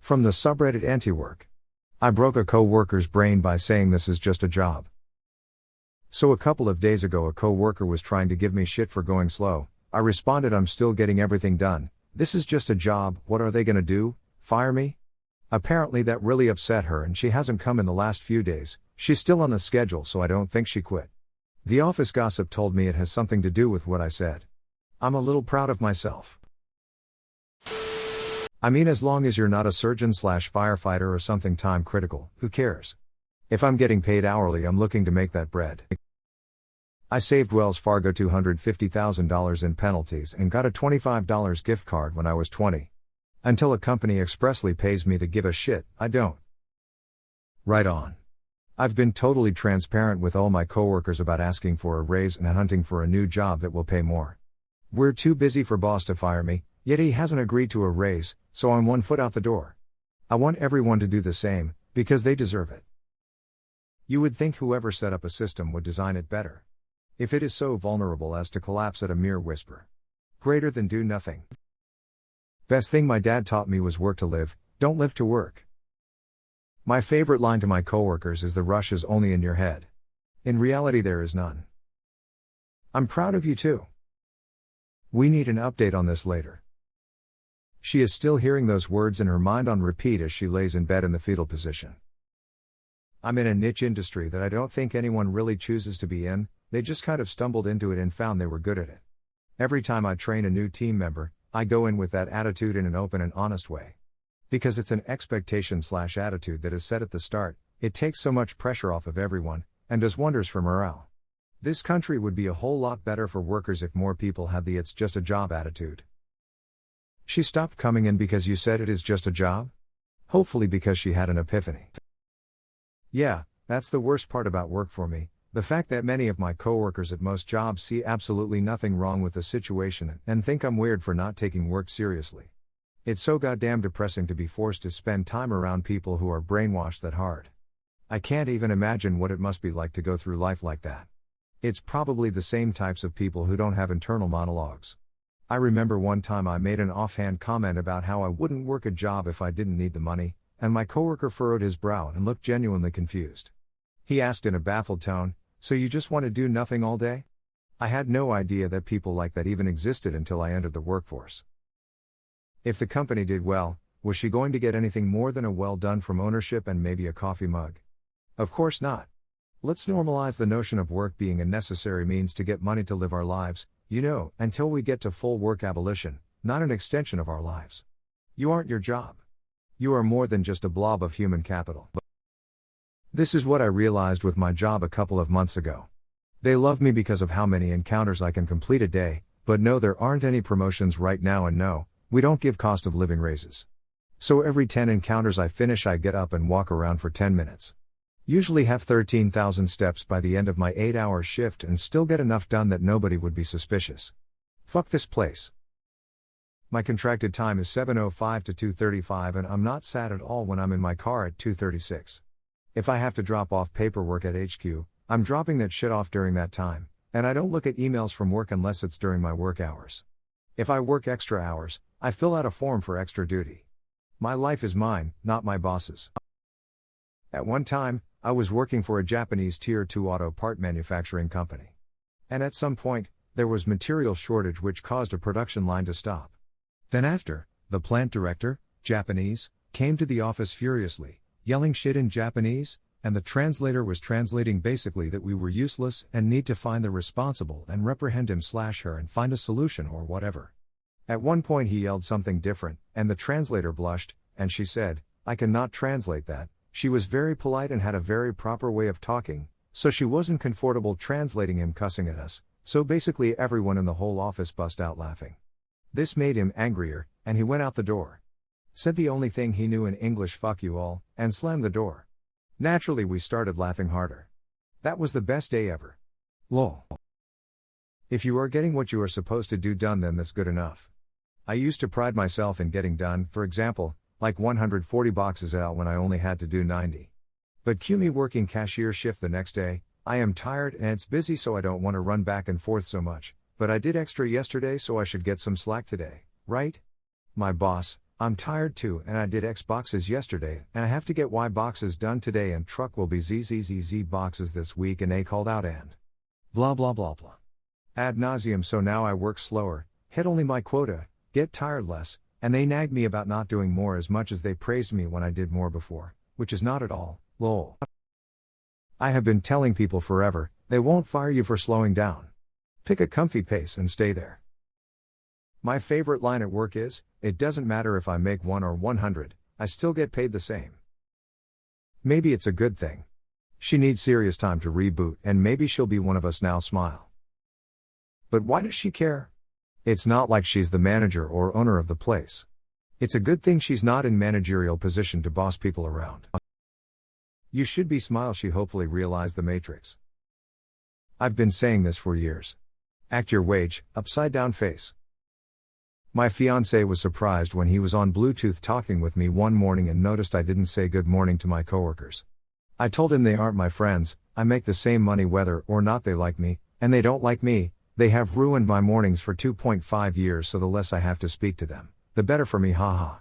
From the subreddit antiwork. I broke a co-worker's brain by saying this is just a job. So a couple of days ago a co-worker was trying to give me shit for going slow. I responded, I'm still getting everything done. This is just a job, what are they gonna do? Fire me? Apparently that really upset her and she hasn't come in the last few days. She's still on the schedule, so I don't think she quit. The office gossip told me it has something to do with what I said. I'm a little proud of myself. I mean, as long as you're not a surgeon/firefighter or something time critical, who cares? If I'm getting paid hourly, I'm looking to make that bread. I saved Wells Fargo $250,000 in penalties and got a $25 gift card when I was 20. Until a company expressly pays me to give a shit, I don't. Right on. I've been totally transparent with all my coworkers about asking for a raise and hunting for a new job that will pay more. We're too busy for boss to fire me, yet he hasn't agreed to a raise, so I'm 1 foot out the door. I want everyone to do the same, because they deserve it. You would think whoever set up a system would design it better. If it is so vulnerable as to collapse at a mere whisper. Greater than do nothing. Best thing my dad taught me was work to live, don't live to work. My favorite line to my coworkers is the rush is only in your head. In reality there is none. I'm proud of you too. We need an update on this later. She is still hearing those words in her mind on repeat as she lays in bed in the fetal position. I'm in a niche industry that I don't think anyone really chooses to be in, they just kind of stumbled into it and found they were good at it. Every time I train a new team member, I go in with that attitude in an open and honest way. Because it's an expectation/attitude that is set at the start, it takes so much pressure off of everyone, and does wonders for morale. This country would be a whole lot better for workers if more people had the it's just a job attitude. She stopped coming in because you said it is just a job? Hopefully because she had an epiphany. Yeah, that's the worst part about work for me, the fact that many of my coworkers at most jobs see absolutely nothing wrong with the situation and think I'm weird for not taking work seriously. It's so goddamn depressing to be forced to spend time around people who are brainwashed that hard. I can't even imagine what it must be like to go through life like that. It's probably the same types of people who don't have internal monologues. I remember one time I made an offhand comment about how I wouldn't work a job if I didn't need the money, and my coworker furrowed his brow and looked genuinely confused. He asked in a baffled tone, "So you just want to do nothing all day?" I had no idea that people like that even existed until I entered the workforce. If the company did well, was she going to get anything more than a well done from ownership and maybe a coffee mug? Of course not. Let's normalize the notion of work being a necessary means to get money to live our lives, until we get to full work abolition, not an extension of our lives. You aren't your job. You are more than just a blob of human capital. This is what I realized with my job a couple of months ago. They love me because of how many encounters I can complete a day, but no, there aren't any promotions right now, and no, we don't give cost of living raises. So every 10 encounters I finish, I get up and walk around for 10 minutes. Usually have 13,000 steps by the end of my 8-hour shift and still get enough done that nobody would be suspicious. Fuck this place. My contracted time is 7:05 to 2:35 and I'm not sad at all when I'm in my car at 2:36. If I have to drop off paperwork at HQ, I'm dropping that shit off during that time, and I don't look at emails from work unless it's during my work hours. If I work extra hours, I fill out a form for extra duty. My life is mine, not my boss's. At one time, I was working for a Japanese Tier 2 auto part manufacturing company. And at some point, there was material shortage which caused a production line to stop. Then after, the plant director, Japanese, came to the office furiously, yelling shit in Japanese, and the translator was translating basically that we were useless and need to find the responsible and reprehend him/her and find a solution or whatever. At one point he yelled something different, and the translator blushed, and she said, "I cannot translate that." She was very polite and had a very proper way of talking, so she wasn't comfortable translating him cussing at us, so basically everyone in the whole office bust out laughing. This made him angrier, and he went out the door. Said the only thing he knew in English, "Fuck you all," and slammed the door. Naturally we started laughing harder. That was the best day ever. Lol. If you are getting what you are supposed to do done, then that's good enough. I used to pride myself in getting done, for example, like 140 boxes out when I only had to do 90. But cue me working cashier shift the next day, I am tired and it's busy, so I don't want to run back and forth so much, but I did extra yesterday so I should get some slack today, right? My boss, I'm tired too, and I did X boxes yesterday, and I have to get Y boxes done today, and truck will be ZZZZ boxes this week, and A called out and blah blah blah blah. Ad nauseum. So now I work slower, hit only my quota, get tired less, and they nag me about not doing more as much as they praised me when I did more before, which is not at all, lol. I have been telling people forever, they won't fire you for slowing down. Pick a comfy pace and stay there. My favorite line at work is, it doesn't matter if I make 1 or 100, I still get paid the same. Maybe it's a good thing. She needs serious time to reboot, and maybe she'll be one of us now. Smile. But why does she care? It's not like she's the manager or owner of the place. It's a good thing she's not in managerial position to boss people around. You should be. Smile. She hopefully realized the matrix. I've been saying this for years. Act your wage, upside down face. My fiancé was surprised when he was on Bluetooth talking with me one morning and noticed I didn't say good morning to my coworkers. I told him they aren't my friends, I make the same money whether or not they like me, and they don't like me. They have ruined my mornings for 2.5 years, so the less I have to speak to them, the better for me. Haha.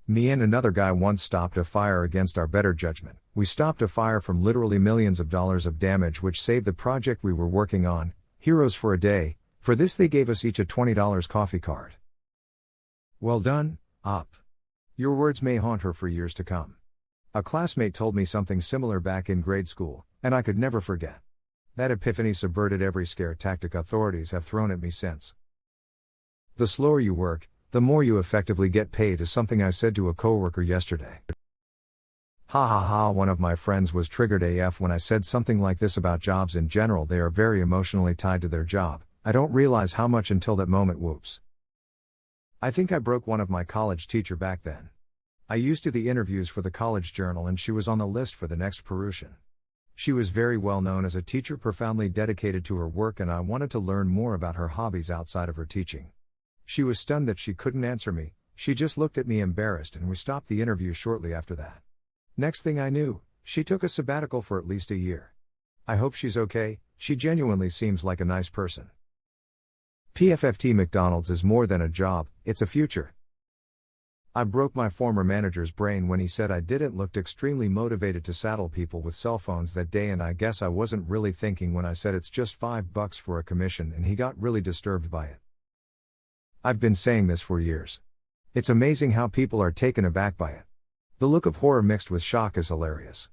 Me and another guy once stopped a fire against our better judgment. We stopped a fire from literally millions of dollars of damage, which saved the project we were working on. Heroes for a day. For this they gave us each a $20 coffee card. Well done, up. Your words may haunt her for years to come. A classmate told me something similar back in grade school, and I could never forget. That epiphany subverted every scare tactic authorities have thrown at me since. The slower you work, the more you effectively get paid is something I said to a coworker yesterday. Ha ha ha. One of my friends was triggered AF when I said something like this about jobs in general. They are very emotionally tied to their job. I don't realize how much until that moment. Whoops. I think I broke one of my college teacher back then. I used to the interviews for the college journal, and she was on the list for the next promotion. She was very well known as a teacher, profoundly dedicated to her work, and I wanted to learn more about her hobbies outside of her teaching. She was stunned that she couldn't answer me. She just looked at me embarrassed, and we stopped the interview shortly after that. Next thing I knew, she took a sabbatical for at least a year. I hope she's okay. She genuinely seems like a nice person. PFFT. McDonald's is more than a job, it's a future. I broke my former manager's brain when he said I didn't look extremely motivated to saddle people with cell phones that day, and I guess I wasn't really thinking when I said it's just $5 for a commission, and he got really disturbed by it. I've been saying this for years. It's amazing how people are taken aback by it. The look of horror mixed with shock is hilarious.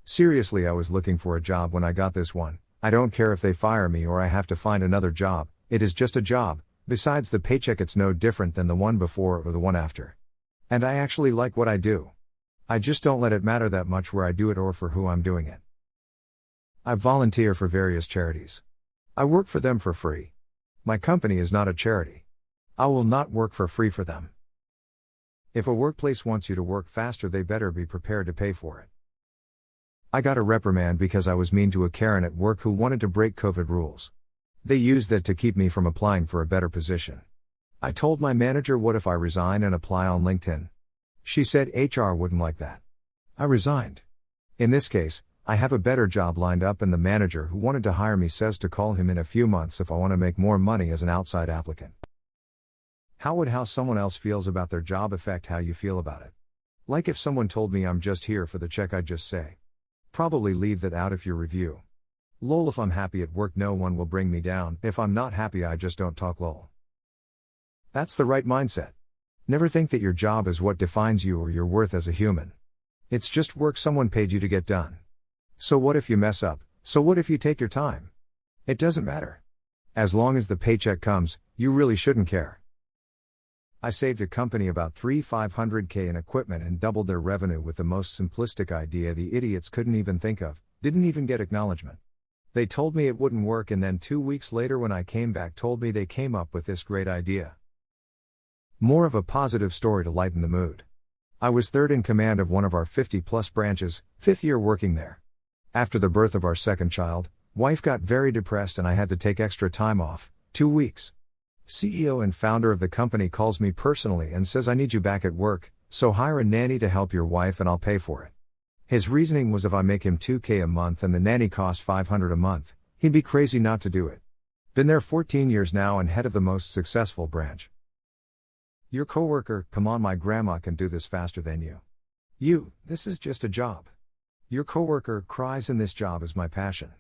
Seriously, I was looking for a job when I got this one. I don't care if they fire me or I have to find another job. It is just a job. Besides the paycheck, it's no different than the one before or the one after. And I actually like what I do. I just don't let it matter that much where I do it or for who I'm doing it. I volunteer for various charities. I work for them for free. My company is not a charity. I will not work for free for them. If a workplace wants you to work faster, they better be prepared to pay for it. I got a reprimand because I was mean to a Karen at work who wanted to break COVID rules. They used that to keep me from applying for a better position. I told my manager, what if I resign and apply on LinkedIn? She said HR wouldn't like that. I resigned. In this case, I have a better job lined up, and the manager who wanted to hire me says to call him in a few months if I want to make more money as an outside applicant. How would how someone else feels about their job affect how you feel about it? Like if someone told me I'm just here for the check, I'd just say, probably leave that out if you review. Lol. If I'm happy at work, no one will bring me down. If I'm not happy, I just don't talk. Lol. That's the right mindset. Never think that your job is what defines you or your worth as a human. It's just work someone paid you to get done. So what if you mess up? So what if you take your time? It doesn't matter. As long as the paycheck comes, you really shouldn't care. I saved a company about $500K in equipment and doubled their revenue with the most simplistic idea the idiots couldn't even think of, didn't even get acknowledgement. They told me it wouldn't work, and then 2 weeks later when I came back told me they came up with this great idea. More of a positive story to lighten the mood. I was third in command of one of our 50-plus branches, 5th year working there. After the birth of our second child, wife got very depressed and I had to take extra time off, 2 weeks. CEO and founder of the company calls me personally and says, I need you back at work, so hire a nanny to help your wife and I'll pay for it. His reasoning was if I make him $2K a month and the nanny costs $500 a month, he'd be crazy not to do it. Been there 14 years now and head of the most successful branch. Your coworker, come on, my grandma can do this faster than you. You, this is just a job. Your coworker cries, and this job is my passion.